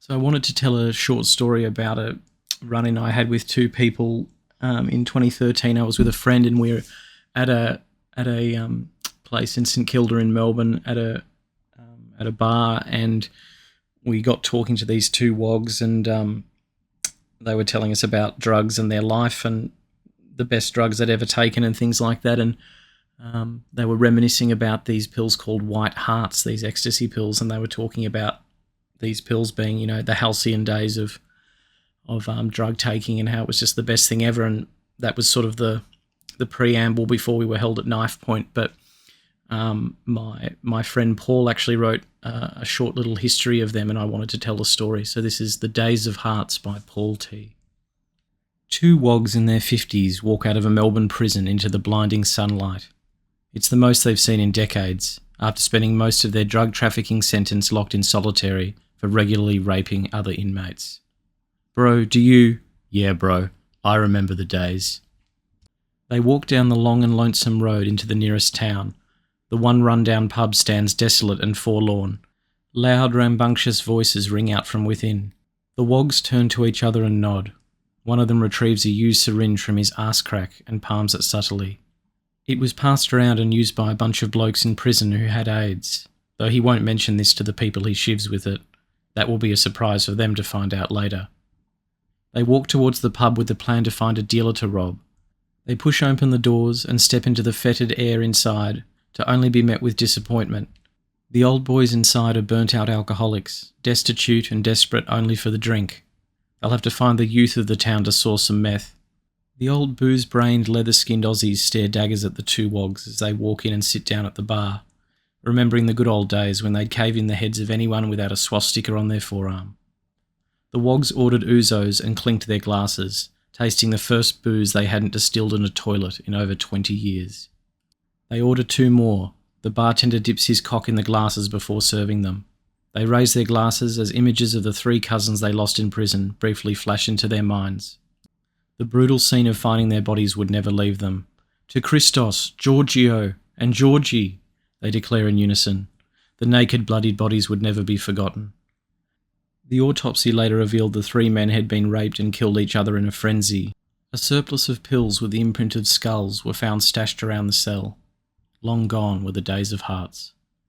So I wanted to tell a short story about a run-in I had with two people in 2013. I was with a friend, and we were at a place in St Kilda in Melbourne at a bar, and we got talking to these two wogs, and they were telling us about drugs and their life and the best drugs they'd ever taken and things like that. And they were reminiscing about these pills called White Hearts, these ecstasy pills, and they were talking about these pills being, the halcyon days of drug taking, and how it was just the best thing ever. And that was sort of the preamble before we were held at knife point. But my friend Paul actually wrote a short little history of them, and I wanted to tell the story. So this is The Days of Hearts by Paul T. Two wogs in their 50s walk out of a Melbourne prison into the blinding sunlight. It's the most they've seen in decades, after spending most of their drug trafficking sentence locked in solitary for regularly raping other inmates. Bro, do you? Yeah, bro. I remember the days. They walk down the long and lonesome road into the nearest town. The one rundown pub stands desolate and forlorn. Loud, rambunctious voices ring out from within. The wogs turn to each other and nod. One of them retrieves a used syringe from his arse crack and palms it subtly. It was passed around and used by a bunch of blokes in prison who had AIDS, though he won't mention this to the people he shivs with it. That will be a surprise for them to find out later. They walk towards the pub with the plan to find a dealer to rob. They push open the doors and step into the fetid air inside, to only be met with disappointment. The old boys inside are burnt-out alcoholics, destitute and desperate only for the drink. They'll have to find the youth of the town to source some meth. The old booze-brained, leather-skinned Aussies stare daggers at the two wogs as they walk in and sit down at the bar, remembering the good old days when they'd cave in the heads of anyone without a swastika on their forearm. The wogs ordered ouzos and clinked their glasses, tasting the first booze they hadn't distilled in a toilet in over 20 years. They order two more. The bartender dips his cock in the glasses before serving them. They raise their glasses as images of the three cousins they lost in prison briefly flash into their minds. The brutal scene of finding their bodies would never leave them. To Christos, Giorgio, and Georgie, they declare in unison. The naked, bloodied bodies would never be forgotten. The autopsy later revealed the three men had been raped and killed each other in a frenzy. A surplus of pills with the imprint of skulls were found stashed around the cell. Long gone were the days of Hearts.